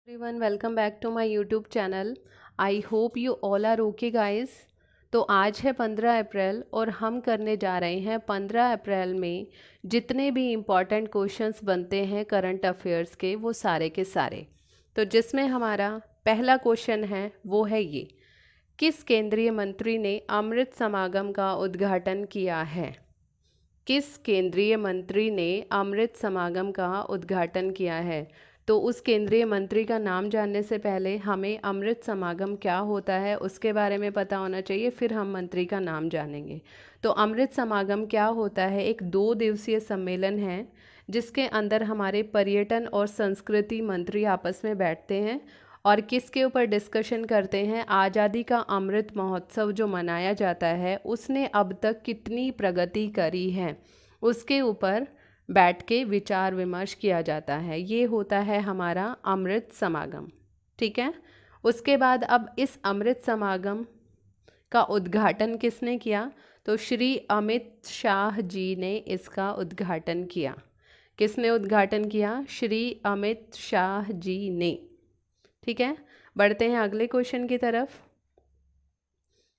Everyone, welcome back to my YouTube channel. I hope you all are okay guys. तो आज है 15 अप्रैल और हम करने जा रहे हैं 15 अप्रैल में जितने भी इम्पॉर्टेंट क्वेश्चंस बनते हैं करंट अफेयर्स के वो सारे के सारे। तो जिसमें हमारा पहला क्वेश्चन है वो है ये, किस केंद्रीय मंत्री ने अमृत समागम का उद्घाटन किया है? किस केंद्रीय मंत्री ने अमृत समागम का उद्घाटन किया है? तो उस केंद्रीय मंत्री का नाम जानने से पहले हमें अमृत समागम क्या होता है उसके बारे में पता होना चाहिए, फिर हम मंत्री का नाम जानेंगे। तो अमृत समागम क्या होता है? एक 2 दिवसीय सम्मेलन है जिसके अंदर हमारे पर्यटन और संस्कृति मंत्री आपस में बैठते हैं और किसके ऊपर डिस्कशन करते हैं, आज़ादी का अमृत महोत्सव जो मनाया जाता है उसने अब तक कितनी प्रगति करी है उसके ऊपर बैठ के विचार विमर्श किया जाता है। ये होता है हमारा अमृत समागम। ठीक है। उसके बाद अब इस अमृत समागम का उद्घाटन किसने किया? तो श्री अमित शाह जी ने इसका उद्घाटन किया। किसने उद्घाटन किया? श्री अमित शाह जी ने। ठीक है। बढ़ते हैं अगले क्वेश्चन की तरफ।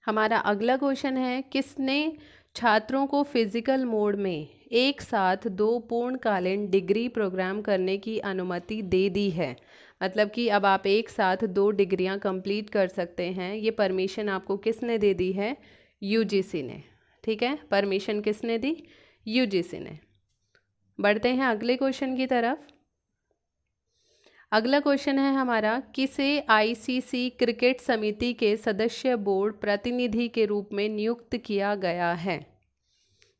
हमारा अगला क्वेश्चन है, किसने छात्रों को फिजिकल मोड में एक साथ 2 पूर्णकालीन डिग्री प्रोग्राम करने की अनुमति दे दी है? मतलब कि अब आप एक साथ 2 डिग्रियां कंप्लीट कर सकते हैं। ये परमिशन आपको किसने दे दी है? यूजीसी ने। ठीक है। परमिशन किसने दी? यूजीसी ने। बढ़ते हैं अगले क्वेश्चन की तरफ। अगला क्वेश्चन है हमारा, किसे आईसीसी क्रिकेट समिति के सदस्य बोर्ड प्रतिनिधि के रूप में नियुक्त किया गया है?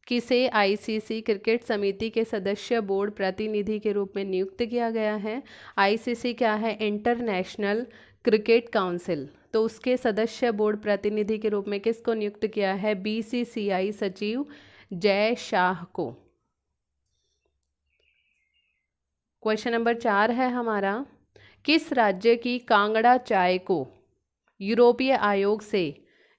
किसे आईसीसी क्रिकेट समिति के सदस्य बोर्ड प्रतिनिधि के रूप में नियुक्त किया गया है? आईसीसी क्या है? International cricket council. तो उसके सदस्य बोर्ड प्रतिनिधि के रूप में किसको नियुक्त किया है? बीसीसीआई सचिव जय शाह को। क्वेश्चन नंबर 4 है हमारा, किस राज्य की कांगड़ा चाय को यूरोपीय आयोग से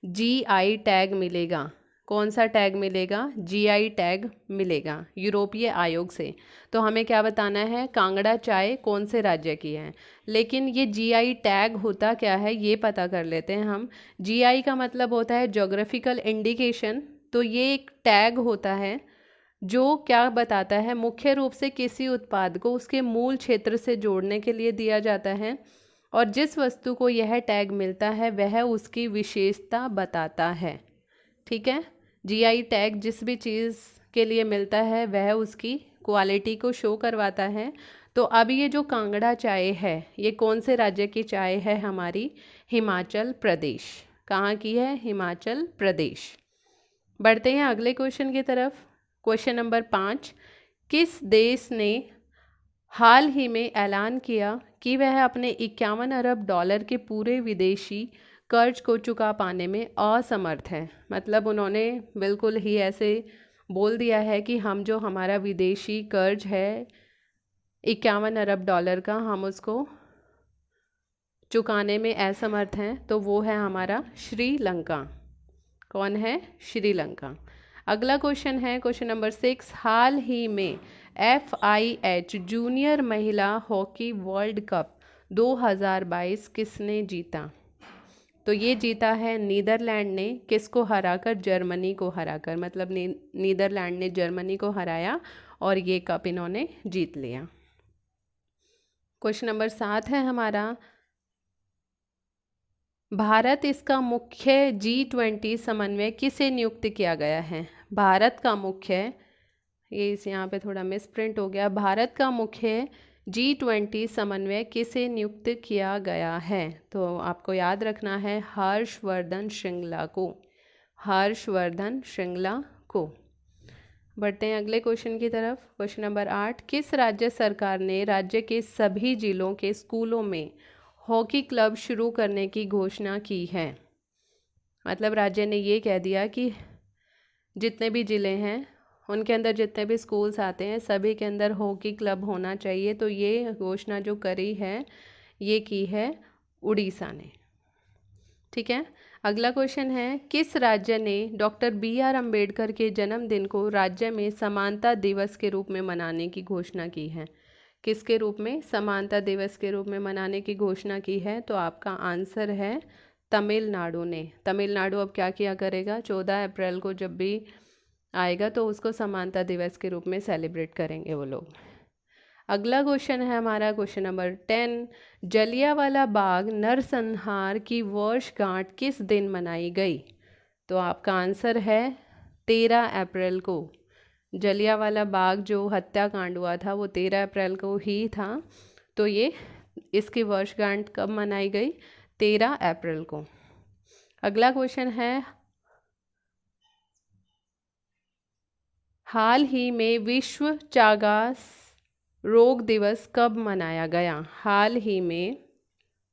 जीआई टैग मिलेगा? कौन सा टैग मिलेगा? जीआई टैग मिलेगा यूरोपीय आयोग से। तो हमें क्या बताना है? कांगड़ा चाय कौन से राज्य की है। लेकिन ये जीआई टैग होता क्या है ये पता कर लेते हैं हम। जीआई का मतलब होता है ज्योग्राफिकल इंडिकेशन। तो ये एक टैग होता है जो क्या बताता है, मुख्य रूप से किसी उत्पाद को उसके मूल क्षेत्र से जोड़ने के लिए दिया जाता है और जिस वस्तु को यह टैग मिलता है वह उसकी विशेषता बताता है। ठीक है। जीआई टैग जिस भी चीज़ के लिए मिलता है वह उसकी क्वालिटी को शो करवाता है। तो अब ये जो कांगड़ा चाय है ये कौन से राज्य की चाय है? हमारी हिमाचल प्रदेश। कहाँ की है? हिमाचल प्रदेश। बढ़ते हैं अगले क्वेश्चन की तरफ। क्वेश्चन नंबर 5, किस देश ने हाल ही में ऐलान किया कि वह अपने 51 अरब डॉलर के पूरे विदेशी कर्ज को चुका पाने में असमर्थ है? मतलब उन्होंने बिल्कुल ही ऐसे बोल दिया है कि हम जो हमारा विदेशी कर्ज है 51 अरब डॉलर का, हम उसको चुकाने में असमर्थ हैं। तो वो है हमारा श्रीलंका। कौन है? श्रीलंका। अगला क्वेश्चन है क्वेश्चन नंबर 6, हाल ही में FIH जूनियर महिला हॉकी वर्ल्ड कप 2022 किसने जीता? तो ये जीता है नीदरलैंड ने। किसको हराकर? जर्मनी को हराकर। मतलब नीदरलैंड ने जर्मनी को हराया और ये कप इन्होंने जीत लिया। क्वेश्चन नंबर 7 है हमारा, भारत इसका मुख्य G20 समन्वय किसे नियुक्त किया गया है? भारत का मुख्य, ये इस यहाँ पे थोड़ा मिस प्रिंट हो गया, भारत का मुख्य G20 समन्वय किसे नियुक्त किया गया है? तो आपको याद रखना है हर्षवर्धन श्रृंगला को। हर्षवर्धन श्रृंगला को। बढ़ते हैं अगले क्वेश्चन की तरफ। क्वेश्चन नंबर 8, किस राज्य सरकार ने राज्य के सभी जिलों के स्कूलों में हॉकी क्लब शुरू करने की घोषणा की है? मतलब राज्य ने ये कह दिया कि जितने भी ज़िले हैं उनके अंदर जितने भी स्कूल्स आते हैं सभी के अंदर हॉकी क्लब होना चाहिए। तो ये घोषणा जो करी है ये की है उड़ीसा ने। ठीक है। अगला क्वेश्चन है, किस राज्य ने डॉक्टर BR अम्बेडकर के जन्मदिन को राज्य में समानता दिवस के रूप में मनाने की घोषणा की है? किसके रूप में, समानता दिवस के रूप में मनाने की घोषणा की है? तो आपका आंसर है तमिलनाडु ने। तमिलनाडु अब क्या किया करेगा, 14 अप्रैल को जब भी आएगा तो उसको समानता दिवस के रूप में सेलिब्रेट करेंगे वो लोग। अगला क्वेश्चन है हमारा क्वेश्चन नंबर 10, जलियांवाला बाग नरसंहार की वर्षगांठ किस दिन मनाई गई? तो आपका आंसर है 13 अप्रैल को। जलियांवाला बाग जो हत्याकांड हुआ था वो 13 अप्रैल को ही था, तो ये इसकी वर्षगांठ कब मनाई गई? 13 अप्रैल को। अगला क्वेश्चन है, हाल ही में विश्व चागास रोग दिवस कब मनाया गया? हाल ही में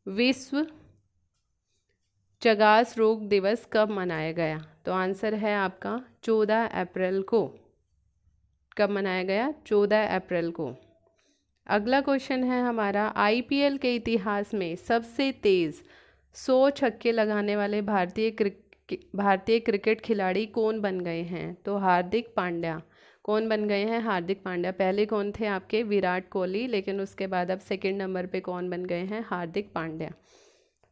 विश्व चगास रोग दिवस कब मनाया गया? तो आंसर है आपका 14 अप्रैल को। कब मनाया गया? 14 अप्रैल को। अगला क्वेश्चन है हमारा, आईपीएल के इतिहास में सबसे तेज 100 छक्के लगाने वाले भारतीय क्रिकेट खिलाड़ी कौन बन गए हैं? तो हार्दिक पांड्या। कौन बन गए हैं? हार्दिक पांड्या। पहले कौन थे आपके? विराट कोहली, लेकिन उसके बाद अब सेकंड नंबर पे कौन बन गए हैं? हार्दिक पांड्या।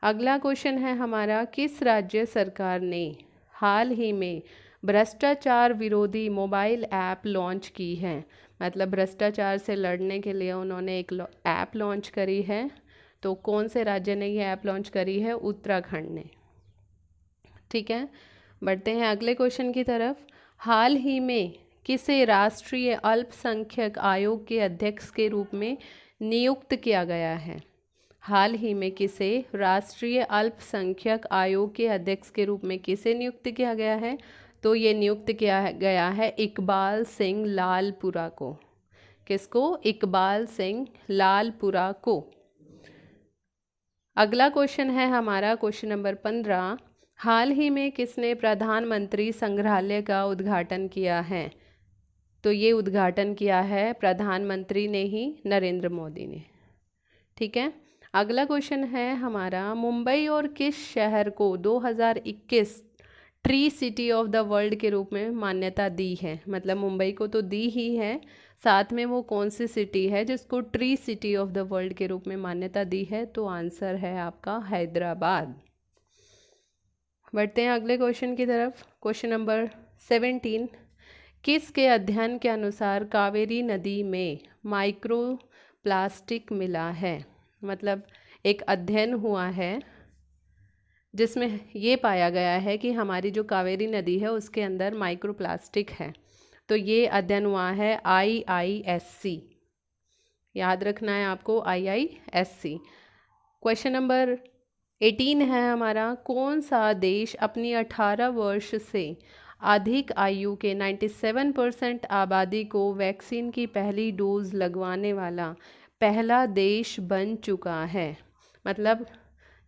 अगला क्वेश्चन है हमारा, किस राज्य सरकार ने हाल ही में भ्रष्टाचार विरोधी मोबाइल ऐप लॉन्च की है? मतलब भ्रष्टाचार से लड़ने के लिए उन्होंने एक ऐप लॉन्च करी है, तो कौन से राज्य ने ये ऐप लॉन्च करी है? उत्तराखंड ने। ठीक है, बढ़ते हैं अगले क्वेश्चन की तरफ। हाल ही में किसे राष्ट्रीय अल्पसंख्यक आयोग के अध्यक्ष के रूप में नियुक्त किया गया है? हाल ही में किसे राष्ट्रीय अल्पसंख्यक आयोग के अध्यक्ष के रूप में किसे नियुक्त किया गया है? तो ये नियुक्त किया गया है इकबाल सिंह लालपुरा को। किसको? इकबाल सिंह लालपुरा को। अगला क्वेश्चन है हमारा क्वेश्चन नंबर 15, हाल ही में किसने प्रधानमंत्री संग्रहालय का उद्घाटन किया है? तो ये उद्घाटन किया है प्रधानमंत्री ने ही, नरेंद्र मोदी ने। ठीक है, अगला क्वेश्चन है हमारा, मुंबई और किस शहर को 2021 tree city of the world के रूप में मान्यता दी है? मतलब मुंबई को तो दी ही है, साथ में वो कौन सी सिटी है जिसको tree city of the world के रूप में मान्यता दी है? तो आंसर है आपका हैदराबाद। बढ़ते हैं अगले क्वेश्चन की तरफ। क्वेश्चन नंबर 17, किसके अध्ययन के अनुसार कावेरी नदी में माइक्रो प्लास्टिक मिला है? मतलब एक अध्ययन हुआ है जिसमें ये पाया गया है कि हमारी जो कावेरी नदी है उसके अंदर माइक्रो प्लास्टिक है। तो ये अध्ययन हुआ है IISC, याद रखना है आपको, IISC। क्वेश्चन नंबर 18 है हमारा, कौन सा देश अपनी 18 वर्ष से अधिक आयु के 97% आबादी को वैक्सीन की पहली डोज लगवाने वाला पहला देश बन चुका है? मतलब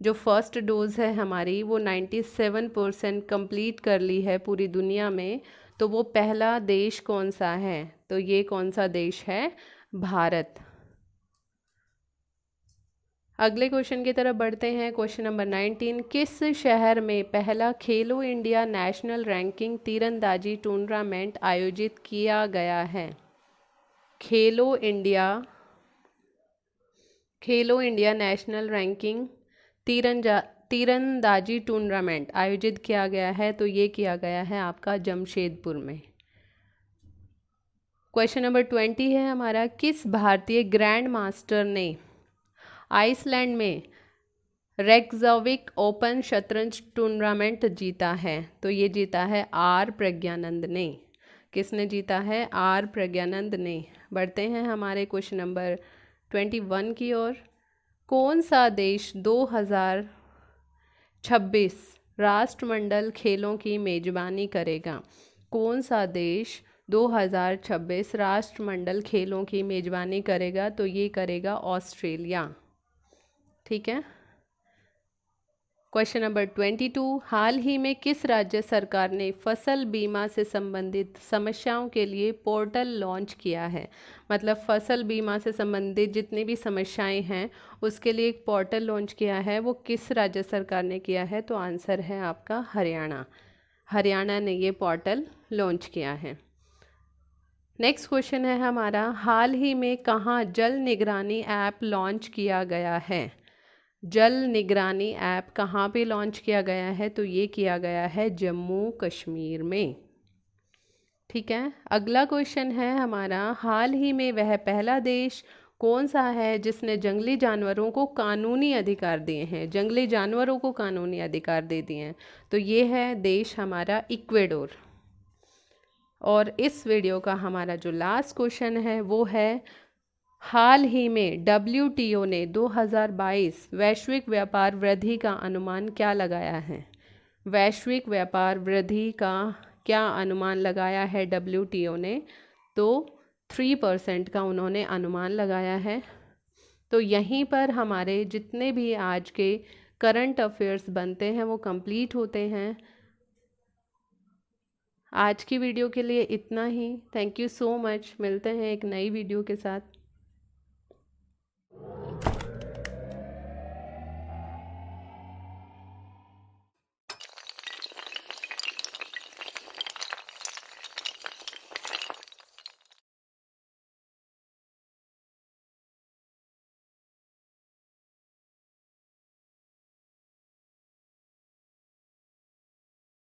जो फर्स्ट डोज है हमारी वो 97% कंप्लीट कर ली है पूरी दुनिया में, तो वो पहला देश कौन सा है? तो ये कौन सा देश है? भारत। अगले क्वेश्चन की तरफ बढ़ते हैं। क्वेश्चन नंबर 19, किस शहर में पहला खेलो इंडिया नेशनल रैंकिंग तीरंदाजी टूर्नामेंट आयोजित किया गया है? खेलो इंडिया नेशनल रैंकिंग तीरंदाजी टूर्नामेंट आयोजित किया गया है, तो ये किया गया है आपका जमशेदपुर में। क्वेश्चन नंबर 20 है हमारा, किस भारतीय ग्रैंड मास्टर ने आइसलैंड में रेकजाविक ओपन शतरंज टूर्नामेंट जीता है? तो ये जीता है R प्रज्ञानंद ने। किसने जीता है? R प्रज्ञानंद ने। बढ़ते हैं हमारे क्वेश्चन नंबर 21 की ओर। कौन सा देश 2026 राष्ट्रमंडल खेलों की मेजबानी करेगा? कौन सा देश 2026 राष्ट्रमंडल खेलों की मेजबानी करेगा? तो ये करेगा ऑस्ट्रेलिया। ठीक है, क्वेश्चन नंबर 22, हाल ही में किस राज्य सरकार ने फसल बीमा से संबंधित समस्याओं के लिए पोर्टल लॉन्च किया है? मतलब फसल बीमा से संबंधित जितनी भी समस्याएं हैं उसके लिए एक पोर्टल लॉन्च किया है, वो किस राज्य सरकार ने किया है? तो आंसर है आपका हरियाणा। हरियाणा ने ये पोर्टल लॉन्च किया है। नेक्स्ट क्वेश्चन है हमारा, हाल ही में कहाँ जल निगरानी ऐप लॉन्च किया गया है? जल निगरानी ऐप कहाँ पे लॉन्च किया गया है? तो ये किया गया है जम्मू कश्मीर में। ठीक है, अगला क्वेश्चन है हमारा, हाल ही में वह पहला देश कौन सा है जिसने जंगली जानवरों को कानूनी अधिकार दिए हैं? जंगली जानवरों को कानूनी अधिकार दे दिए हैं। तो ये है देश हमारा इक्वेडोर। और इस वीडियो का हमारा जो लास्ट क्वेश्चन है वो है, हाल ही में WTO ने 2022 वैश्विक व्यापार वृद्धि का अनुमान क्या लगाया है? वैश्विक व्यापार वृद्धि का क्या अनुमान लगाया है WTO ने? तो 3% का उन्होंने अनुमान लगाया है। तो यहीं पर हमारे जितने भी आज के करंट अफेयर्स बनते हैं वो कंप्लीट होते हैं। आज की वीडियो के लिए इतना ही। Thank you so much. मिलते हैं एक नई वीडियो के साथ।